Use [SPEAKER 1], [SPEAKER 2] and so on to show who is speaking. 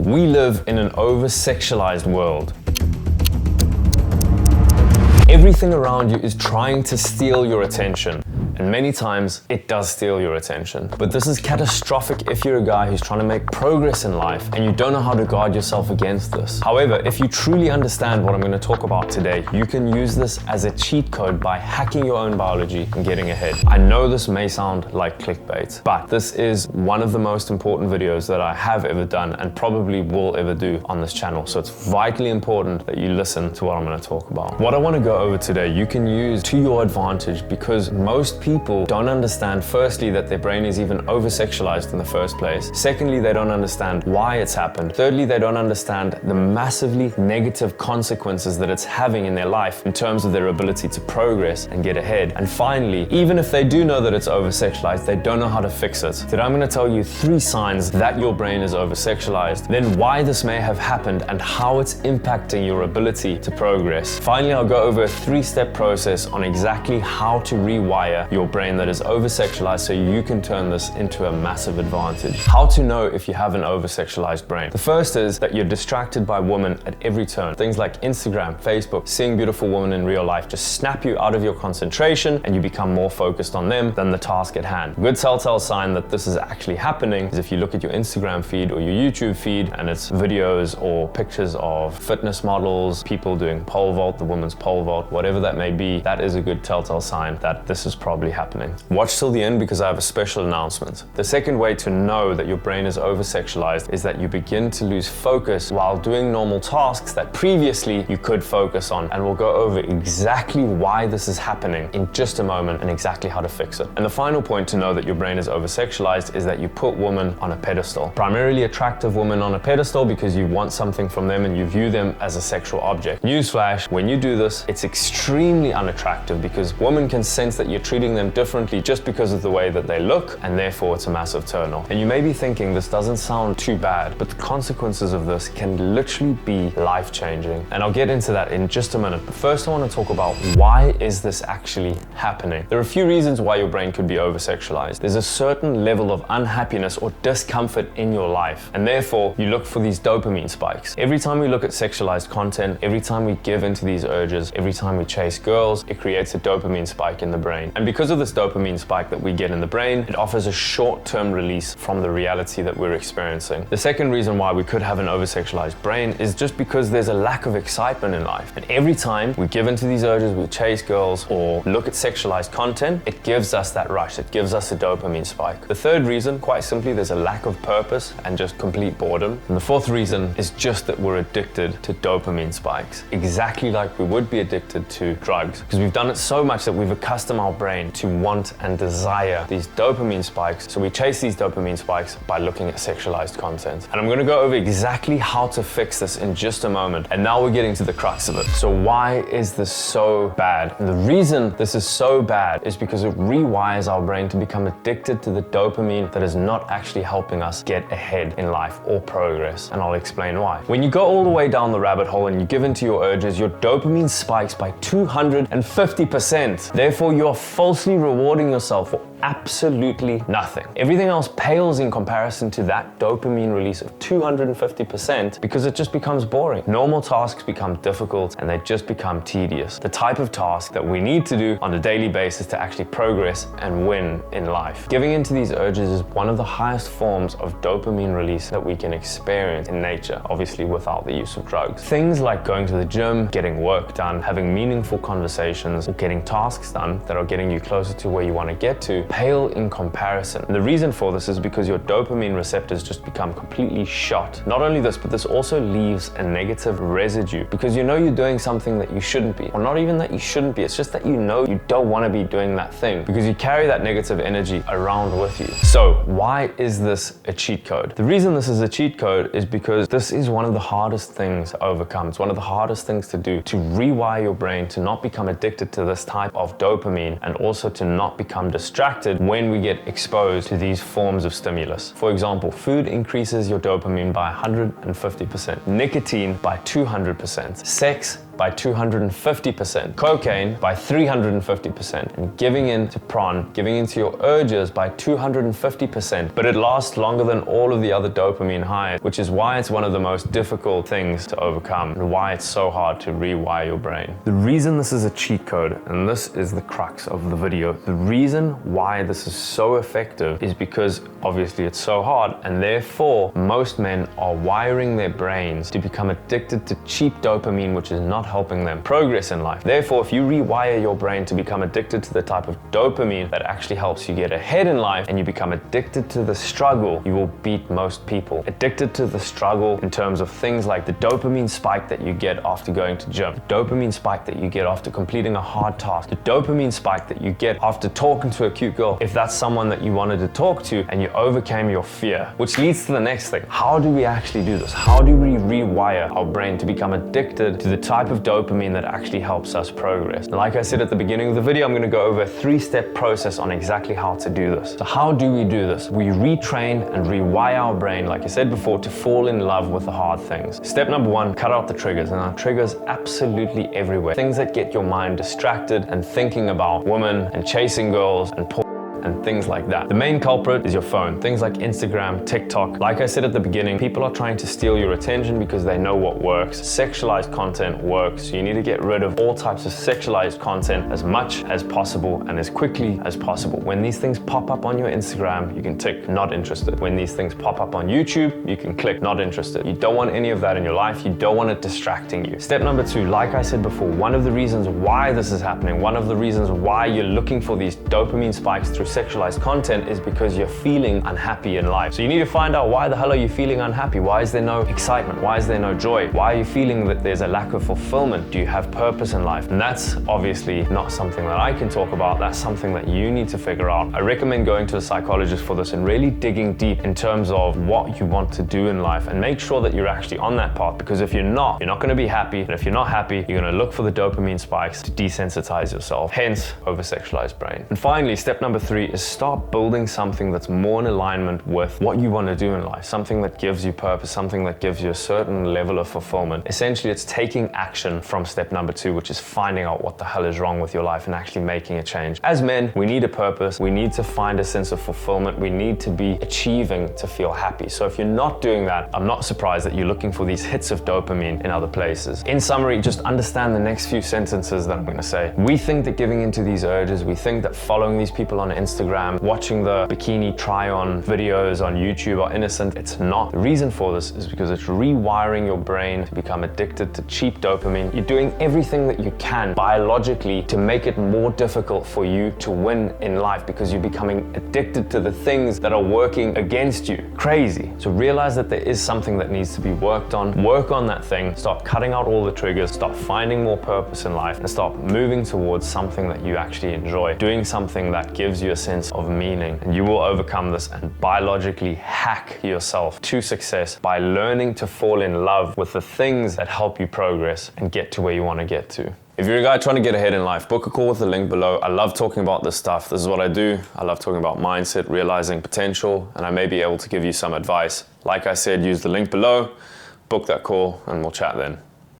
[SPEAKER 1] We live in an over-sexualized world. Everything around you is trying to steal your attention. And many times, it does steal your attention. But this is catastrophic if you're a guy who's trying to make progress in life and you don't know how to guard yourself against this. However, if you truly understand what I'm going to talk about today, you can use this as a cheat code by hacking your own biology and getting ahead. I know this may sound like clickbait, but this is one of the most important videos that I have ever done and probably will ever do on this channel. So it's vitally important that you listen to what I'm going to talk about. What I want to go over today, you can use to your advantage because most people don't understand, firstly, that their brain is even over-sexualized in the first place. Secondly, they don't understand why it's happened. Thirdly, they don't understand the massively negative consequences that it's having in their life in terms of their ability to progress and get ahead. And finally, even if they do know that it's over-sexualized, they don't know how to fix it. Today, I'm going to tell you 3 signs that your brain is over-sexualized, then why this may have happened and how it's impacting your ability to progress. Finally, I'll go over a 3-step process on exactly how to rewire your brain that is over-sexualized so you can turn this into a massive advantage. How to know if you have an over-sexualized brain. The first is that you're distracted by women at every turn. Things like Instagram, Facebook, seeing beautiful women in real life just snap you out of your concentration and you become more focused on them than the task at hand. A good telltale sign that this is actually happening is if you look at your Instagram feed or your YouTube feed and it's videos or pictures of fitness models, people doing pole vault, the women's pole vault, whatever that may be, that is a good telltale sign that this is probably happening. Watch till the end because I have a special announcement. The second way to know that your brain is over-sexualized is that you begin to lose focus while doing normal tasks that previously you could focus on, and we'll go over exactly why this is happening in just a moment and exactly how to fix it. And the final point to know that your brain is over-sexualized is that you put women on a pedestal. Primarily attractive women on a pedestal because you want something from them and you view them as a sexual object. Newsflash, when you do this, it's extremely unattractive because women can sense that you're treating them differently just because of the way that they look, and therefore it's a massive turn off. And you may be thinking this doesn't sound too bad, but the consequences of this can literally be life-changing. And I'll get into that in just a minute. But first I want to talk about why is this actually happening. There are a few reasons why your brain could be over-sexualized. There's a certain level of unhappiness or discomfort in your life, and therefore you look for these dopamine spikes. Every time we look at sexualized content, every time we give into these urges, every time we chase girls, it creates a dopamine spike in the brain. And because of this dopamine spike that we get in the brain, it offers a short-term release from the reality that we're experiencing. The second reason why we could have an over-sexualized brain is just because there's a lack of excitement in life. And every time we give into these urges, we chase girls or look at sexualized content, it gives us that rush, it gives us a dopamine spike. The third reason, quite simply, there's a lack of purpose and just complete boredom. And the fourth reason is just that we're addicted to dopamine spikes, exactly like we would be addicted to drugs, because we've done it so much that we've accustomed our brain to want and desire these dopamine spikes. So we chase these dopamine spikes by looking at sexualized content. And I'm going to go over exactly how to fix this in just a moment. And now we're getting to the crux of it. So why is this so bad? And the reason this is so bad is because it rewires our brain to become addicted to the dopamine that is not actually helping us get ahead in life or progress. And I'll explain why. When you go all the way down the rabbit hole and you give into your urges, your dopamine spikes by 250%. Therefore, you're falsely rewarding yourself for absolutely nothing. Everything else pales in comparison to that dopamine release of 250% because it just becomes boring. Normal tasks become difficult and they just become tedious. The type of task that we need to do on a daily basis to actually progress and win in life. Giving into these urges is one of the highest forms of dopamine release that we can experience in nature, obviously without the use of drugs. Things like going to the gym, getting work done, having meaningful conversations, or getting tasks done that are getting you closer to where you want to get to pale in comparison. And the reason for this is because your dopamine receptors just become completely shot. Not only this, but this also leaves a negative residue because you know you're doing something that you shouldn't be, or not even that you shouldn't be, it's just that you know you don't want to be doing that thing because you carry that negative energy around with you. So why is this a cheat code? The reason this is a cheat code is because this is one of the hardest things to overcome. It's one of the hardest things to do, to rewire your brain to not become addicted to this type of dopamine and also to not become distracted when we get exposed to these forms of stimulus. For example, food increases your dopamine by 150%, nicotine by 200%, sex by 250%, cocaine by 350%, and giving in to prawn, giving in to your urges by 250%. But it lasts longer than all of the other dopamine highs, which is why it's one of the most difficult things to overcome and why it's so hard to rewire your brain. The reason this is a cheat code, and this is the crux of the video, the reason why this is so effective is because obviously it's so hard, and therefore most men are wiring their brains to become addicted to cheap dopamine, which is not helping them progress in life. Therefore, if you rewire your brain to become addicted to the type of dopamine that actually helps you get ahead in life, and you become addicted to the struggle, you will beat most people. Addicted to the struggle in terms of things like the dopamine spike that you get after going to gym, the dopamine spike that you get after completing a hard task, the dopamine spike that you get after talking to a cute girl, if that's someone that you wanted to talk to and you overcame your fear. Which leads to the next thing. How do we actually do this? How do we rewire our brain to become addicted to the type of dopamine that actually helps us progress? And like I said at the beginning of the video, I'm going to go over a 3-step process on exactly how to do this. So how do we do this? We retrain and rewire our brain, like I said before, to fall in love with the hard things. Step number 1, cut out the triggers. And our triggers absolutely everywhere. Things that get your mind distracted and thinking about women and chasing girls and porn and things like that. The main culprit is your phone. Things like Instagram, TikTok. Like I said at the beginning, people are trying to steal your attention because they know what works. Sexualized content works. So you need to get rid of all types of sexualized content as much as possible and as quickly as possible. When these things pop up on your Instagram, you can tick not interested. When these things pop up on YouTube, you can click not interested. You don't want any of that in your life. You don't want it distracting you. Step number 2, like I said before, one of the reasons why this is happening, one of the reasons why you're looking for these dopamine spikes through sexualized content is because you're feeling unhappy in life. So you need to find out, why the hell are you feeling unhappy? Why is there no excitement? Why is there no joy? Why are you feeling that there's a lack of fulfillment? Do you have purpose in life? And that's obviously not something that I can talk about. That's something that you need to figure out. I recommend going to a psychologist for this and really digging deep in terms of what you want to do in life, and make sure that you're actually on that path, because if you're not going to be happy. And if you're not happy, you're going to look for the dopamine spikes to desensitize yourself, hence oversexualized brain. And finally, step number 3 is start building something that's more in alignment with what you want to do in life, something that gives you purpose, something that gives you a certain level of fulfillment. Essentially, it's taking action from step number 2, which is finding out what the hell is wrong with your life and actually making a change. As men, we need a purpose. We need to find a sense of fulfillment. We need to be achieving to feel happy. So if you're not doing that, I'm not surprised that you're looking for these hits of dopamine in other places. In summary, just understand the next few sentences that I'm going to say. We think that giving into these urges, we think that following these people on Instagram, watching the bikini try-on videos on YouTube are innocent. It's not. The reason for this is because it's rewiring your brain to become addicted to cheap dopamine. You're doing everything that you can biologically to make it more difficult for you to win in life, because you're becoming addicted to the things that are working against you. Crazy. So realize that there is something that needs to be worked on. Work on that thing. Start cutting out all the triggers. Start finding more purpose in life, and start moving towards something that you actually enjoy. Doing something that gives you a sense of meaning, and you will overcome this and biologically hack yourself to success by learning to fall in love with the things that help you progress and get to where you want to get to. If you're a guy trying to get ahead in life, book a call with the link below. I love talking about this stuff. This is what I do. I love talking about mindset, realizing potential, and I may be able to give you some advice. Like I said, use the link below, book that call, and we'll chat then.